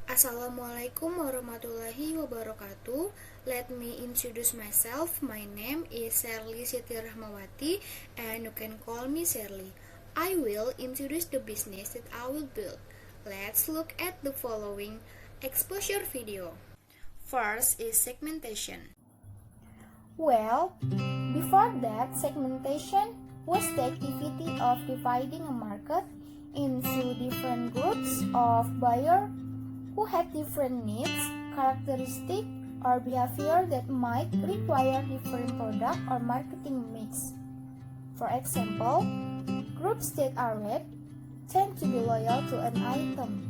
Assalamualaikum warahmatullahi wabarakatuh. Let me introduce myself. My name is Siti and you can call me Shirley. I will introduce the business that I will build. Let's look at the following exposure video. First is segmentation. Well, before that, segmentation was the activity of dividing a market into different groups of buyers who had different needs, characteristics, or behavior that might require different product or marketing mix. For example, groups that are red tend to be loyal to an item,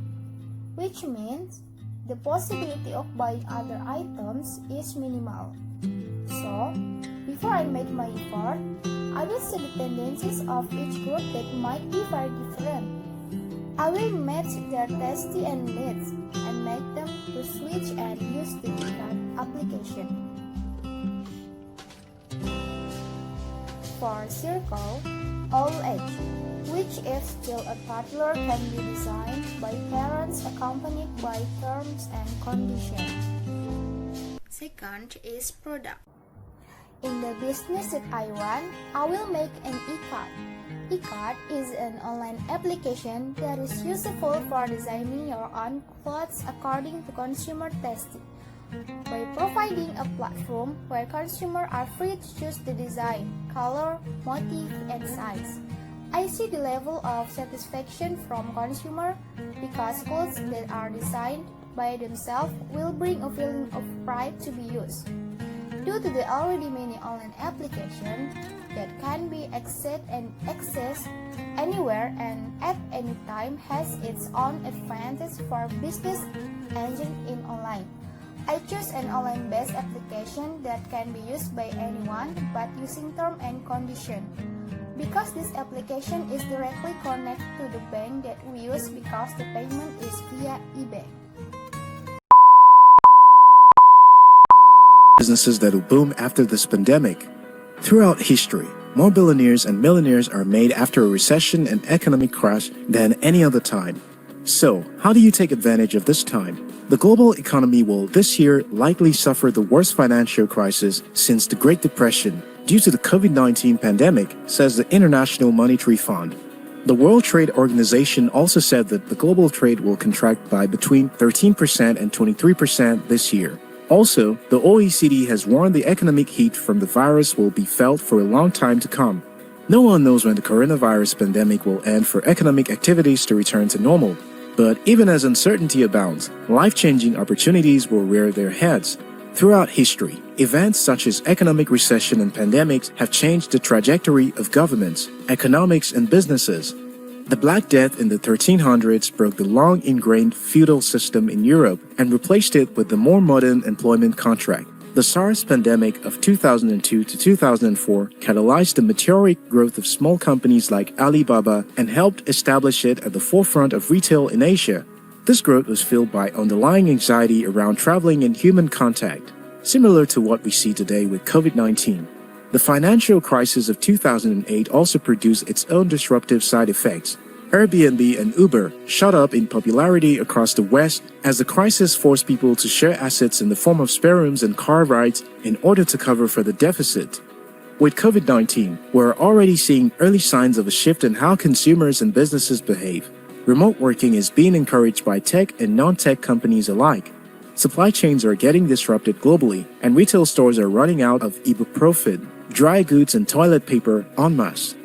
which means the possibility of buying other items is minimal. So, before I make my effort, I will see the tendencies of each group that might be very different. I will match their tastes and needs and make them to switch and use the different application. For circle, all age, which is still a toddler, can be designed by parents accompanied by terms and conditions. Second is product. In the business that I run, I will make an e-card. E-card is an online application that is useful for designing your own clothes according to consumer tastes. By providing a platform where consumers are free to choose the design, color, motif, and size, I see the level of satisfaction from consumers because clothes that are designed by themselves will bring a feeling of pride to be used. Due to the already many online applications that can be accessed anywhere and at any time has its own advantage for business engine in online. I choose an online-based application that can be used by anyone but using term and condition. Because this application is directly connected to the bank that we use because the payment is via eBay. Businesses that will boom after this pandemic. Throughout history, more billionaires and millionaires are made after a recession and economic crash than any other time. So, how do you take advantage of this time? The global economy will this year likely suffer the worst financial crisis since the Great Depression due to the COVID-19 pandemic, says the International Monetary Fund. The World Trade Organization also said that the global trade will contract by between 13% and 23% this year. Also, the OECD has warned the economic heat from the virus will be felt for a long time to come. No one knows when the coronavirus pandemic will end for economic activities to return to normal. But even as uncertainty abounds, life-changing opportunities will rear their heads. Throughout history, events such as economic recession and pandemics have changed the trajectory of governments, economics, and businesses. The Black Death in the 1300s broke the long-ingrained feudal system in Europe and replaced it with the more modern employment contract. The SARS pandemic of 2002 to 2004 catalyzed the meteoric growth of small companies like Alibaba and helped establish it at the forefront of retail in Asia. This growth was fueled by underlying anxiety around traveling and human contact, similar to what we see today with COVID-19. The financial crisis of 2008 also produced its own disruptive side effects. Airbnb and Uber shot up in popularity across the West as the crisis forced people to share assets in the form of spare rooms and car rides in order to cover for the deficit. With COVID-19, we're already seeing early signs of a shift in how consumers and businesses behave. Remote working is being encouraged by tech and non-tech companies alike. Supply chains are getting disrupted globally, and retail stores are running out of ibuprofen, dry goods, and toilet paper en masse.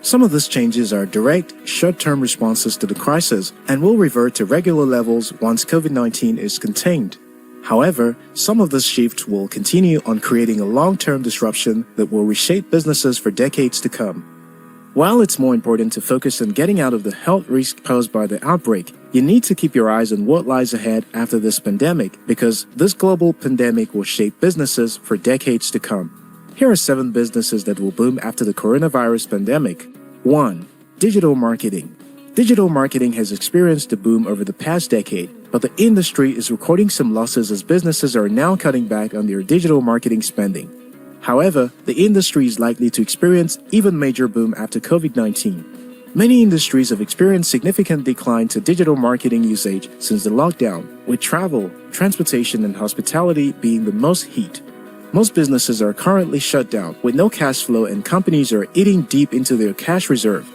Some of these changes are direct, short-term responses to the crisis and will revert to regular levels once COVID-19 is contained. However, some of these shifts will continue on creating a long-term disruption that will reshape businesses for decades to come. While it's more important to focus on getting out of the health risk posed by the outbreak, you need to keep your eyes on what lies ahead after this pandemic because this global pandemic will shape businesses for decades to come. Here are 7 businesses that will boom after the coronavirus pandemic. 1. Digital marketing. Digital marketing has experienced a boom over the past decade, but the industry is recording some losses as businesses are now cutting back on their digital marketing spending. However, the industry is likely to experience even major boom after COVID-19. Many industries have experienced significant decline to digital marketing usage since the lockdown, with travel, transportation, and hospitality being the most hit. Most businesses are currently shut down with no cash flow, and companies are eating deep into their cash reserve.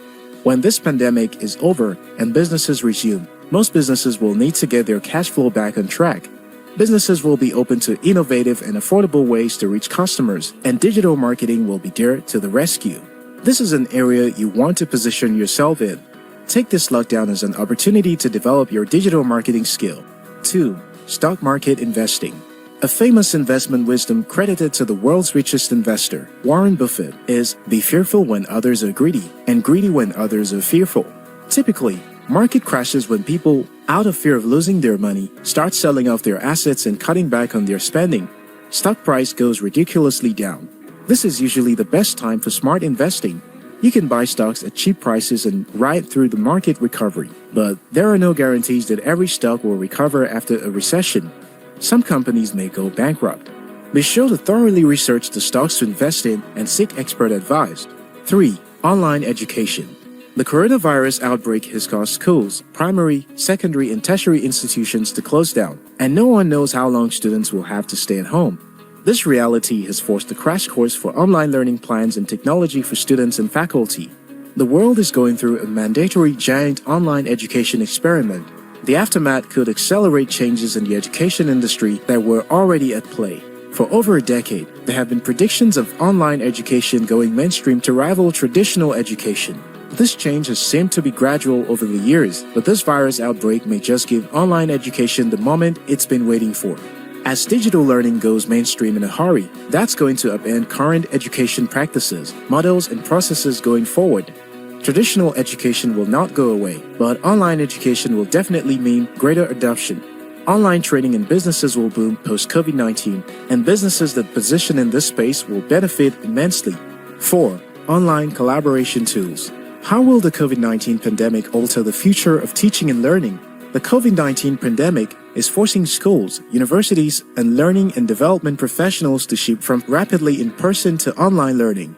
When this pandemic is over and businesses resume, most businesses will need to get their cash flow back on track. Businesses will be open to innovative and affordable ways to reach customers, and digital marketing will be there to the rescue. This is an area you want to position yourself in. Take this lockdown as an opportunity to develop your digital marketing skill. 2. Stock market investing. A famous investment wisdom credited to the world's richest investor, Warren Buffett, is be fearful when others are greedy and greedy when others are fearful. Typically, market crashes when people, out of fear of losing their money, start selling off their assets and cutting back on their spending. Stock price goes ridiculously down. This is usually the best time for smart investing. You can buy stocks at cheap prices and ride through the market recovery, but there are no guarantees that every stock will recover after a recession. Some companies may go bankrupt. Be sure to thoroughly research the stocks to invest in and seek expert advice. 3. Online education. The coronavirus outbreak has caused schools, primary, secondary, and tertiary institutions to close down, and no one knows how long students will have to stay at home. This reality has forced a crash course for online learning plans and technology for students and faculty. The world is going through a mandatory giant online education experiment. The aftermath could accelerate changes in the education industry that were already at play. For over a decade, there have been predictions of online education going mainstream to rival traditional education. This change has seemed to be gradual over the years, but this virus outbreak may just give online education the moment it's been waiting for. As digital learning goes mainstream in a hurry, that's going to upend current education practices, models, and processes going forward. Traditional education will not go away, but online education will definitely mean greater adoption. Online training in businesses will boom post-COVID-19, and businesses that position in this space will benefit immensely. 4. Online collaboration tools. How will the COVID-19 pandemic alter the future of teaching and learning? The COVID-19 pandemic is forcing schools, universities, and learning and development professionals to shift from rapidly in-person to online learning.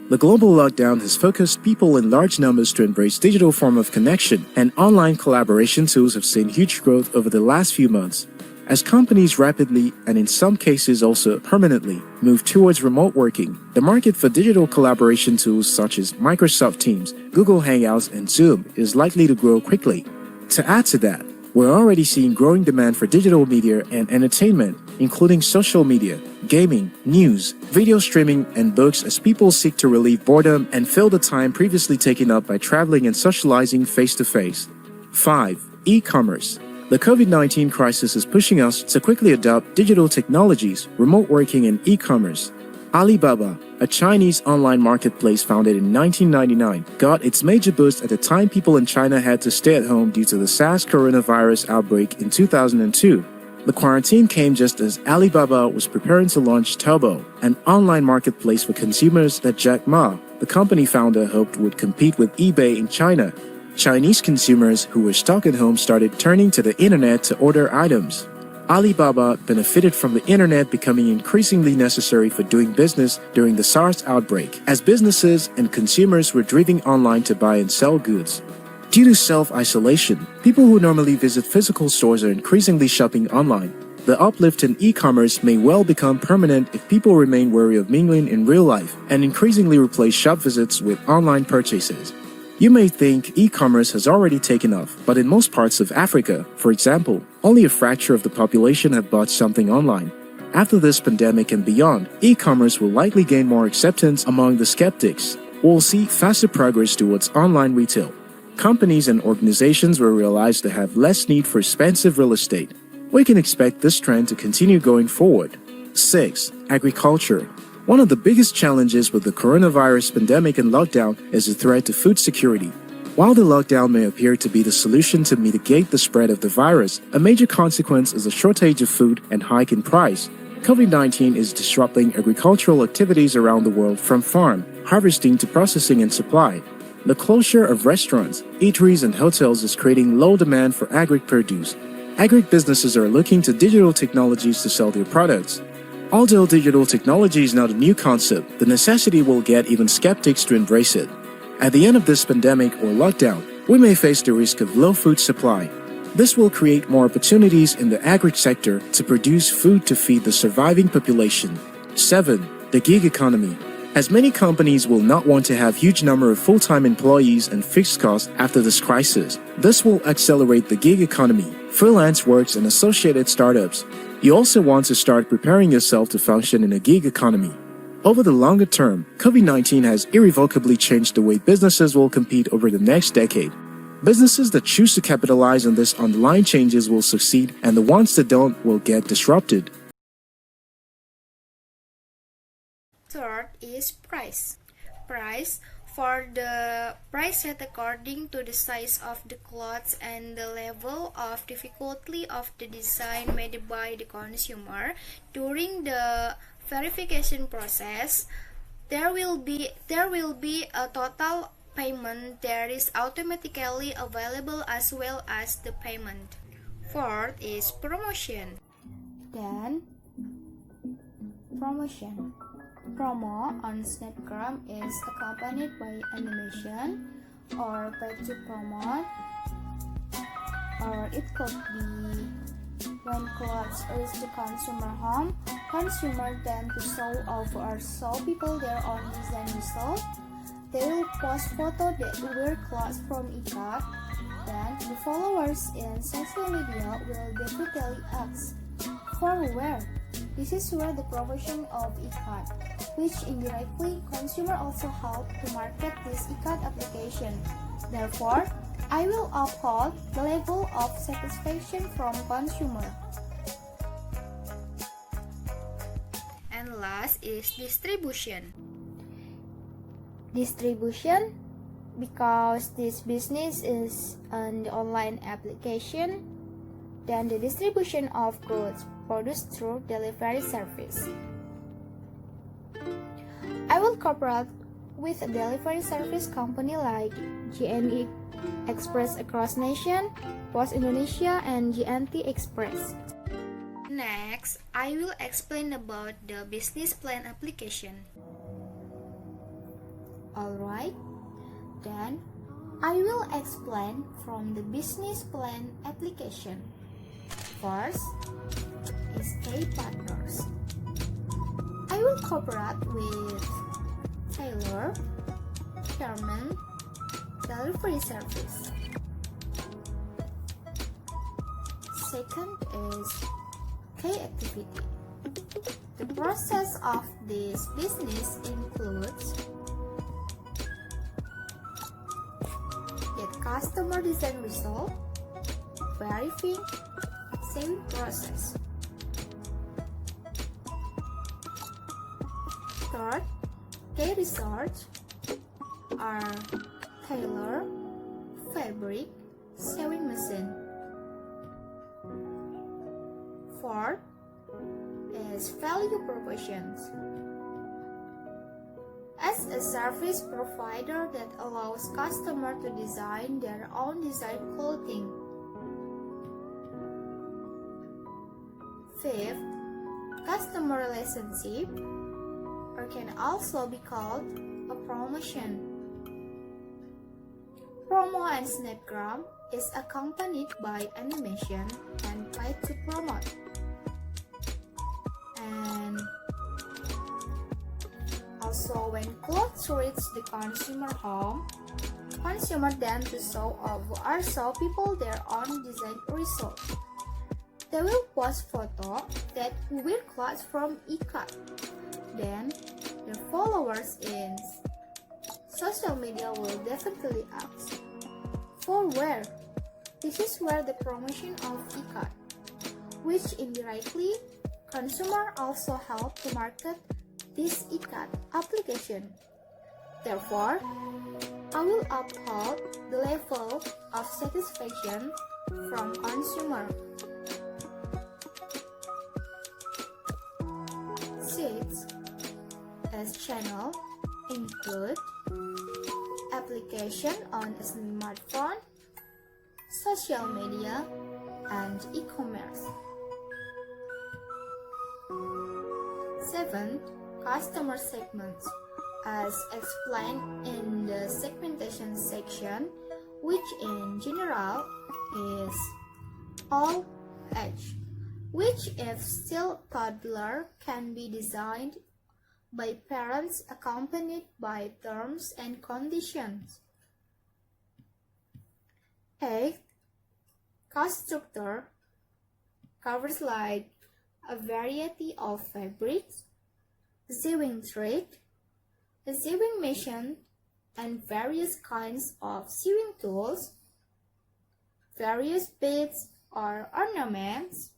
The global lockdown has focused people in large numbers to embrace digital form of connection, and online collaboration tools have seen huge growth over the last few months. As companies rapidly, and in some cases also permanently, move towards remote working, the market for digital collaboration tools such as Microsoft Teams, Google Hangouts, and Zoom is likely to grow quickly. To add to that, we're already seeing growing demand for digital media and entertainment, including social media, gaming, news, video streaming, and books as people seek to relieve boredom and fill the time previously taken up by traveling and socializing face-to-face. 5. E-commerce. The COVID-19 crisis is pushing us to quickly adopt digital technologies, remote working, and e-commerce. Alibaba, a Chinese online marketplace founded in 1999, got its major boost at the time people in China had to stay at home due to the SARS coronavirus outbreak in 2002. The quarantine came just as Alibaba was preparing to launch Taobao, an online marketplace for consumers that Jack Ma, the company founder, hoped would compete with eBay in China. Chinese consumers who were stuck at home started turning to the internet to order items. Alibaba benefited from the internet becoming increasingly necessary for doing business during the SARS outbreak, as businesses and consumers were driven online to buy and sell goods. Due to self-isolation, people who normally visit physical stores are increasingly shopping online. The uplift in e-commerce may well become permanent if people remain wary of mingling in real life and increasingly replace shop visits with online purchases. You may think e-commerce has already taken off, but in most parts of Africa, for example, only a fraction of the population have bought something online. After this pandemic and beyond, e-commerce will likely gain more acceptance among the skeptics. We'll see faster progress towards online retail. Companies and organizations will realize they have less need for expensive real estate. We can expect this trend to continue going forward. 6. Agriculture. One of the biggest challenges with the coronavirus pandemic and lockdown is the threat to food security. While the lockdown may appear to be the solution to mitigate the spread of the virus, a major consequence is a shortage of food and hike in price. COVID-19 is disrupting agricultural activities around the world from farm, harvesting to processing and supply. The closure of restaurants, eateries, and hotels is creating low demand for agri-produce. Agri-businesses are looking to digital technologies to sell their products. Although digital technology is not a new concept, the necessity will get even skeptics to embrace it. At the end of this pandemic or lockdown, we may face the risk of low food supply. This will create more opportunities in the agri sector to produce food to feed the surviving population. 7. The gig economy. As many companies will not want to have huge number of full-time employees and fixed costs after this crisis, this will accelerate the gig economy, freelance works and associated startups. You also want to start preparing yourself to function in a gig economy. Over the longer term, COVID-19 has irrevocably changed the way businesses will compete over the next decade. Businesses that choose to capitalize on this underlying changes will succeed, and the ones that don't will get disrupted. Third is price. Price for the price set according to the size of the clothes and the level of difficulty of the design made by the consumer. During the verification process, there will be a total payment that is automatically available as well as the payment. Fourth is promotion. Then, promotion. Promo on Snapgram is accompanied by animation or paid to promote, or it could be when clothes reach the consumer home, consumer tend to show off or show people their own design result. They will post photo that wear clothes from Ikat. Then the followers in social media will definitely ask for where. This is where the promotion of Ikat, which indirectly consumer also help to market this Ikat application. Therefore, I will uphold the level of satisfaction from consumer. And last is distribution. Distribution, because this business is an online application, then the distribution of goods produced through delivery service. I will cooperate with a delivery service company like GNE Express across nation, Post Indonesia, and GNT Express. Next, I will explain about the business plan application. Alright, then I will explain from the business plan application. First is K partners. I will cooperate with Taylor, Sherman, Delivery Service. Second is K activity. The process of this business includes get customer design result, verifying, saving process. Third, K research are tailor, fabric, sewing machine. Fourth is value propositions. As a service provider that allows customers to design their own design clothing. Fifth, customer relationship, or can also be called a promotion. Promo and Snapgram is accompanied by animation and paid to promote. And also when clothes reach the consumer home, consumer then to show off or show people their own design result. They will post photo that wear clothes from Ikat. Then their followers in social media will definitely ask for where. This is where the promotion of Ikat, which indirectly consumer also help to market this Ikat application. Therefore, I will uphold the level of satisfaction from consumer. Six as channel include application on a smartphone, social media, and e-commerce. 7. Customer segments. as explained in the segmentation section, which in general is all age, which if still toddler can be designed by parents accompanied by terms and conditions. 8. Cost structure covers like a variety of fabrics, sewing thread, a sewing machine, and various kinds of sewing tools, various beads or ornaments,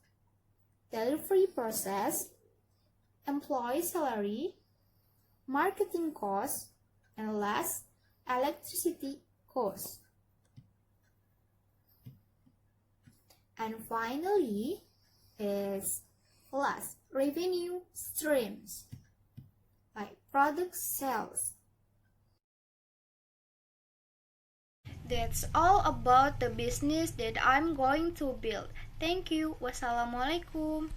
delivery process, employee salary, marketing costs, and last, electricity costs. And finally is last, revenue streams like product sales. That's all about the business that I'm going to build. Thank you. Wassalamualaikum.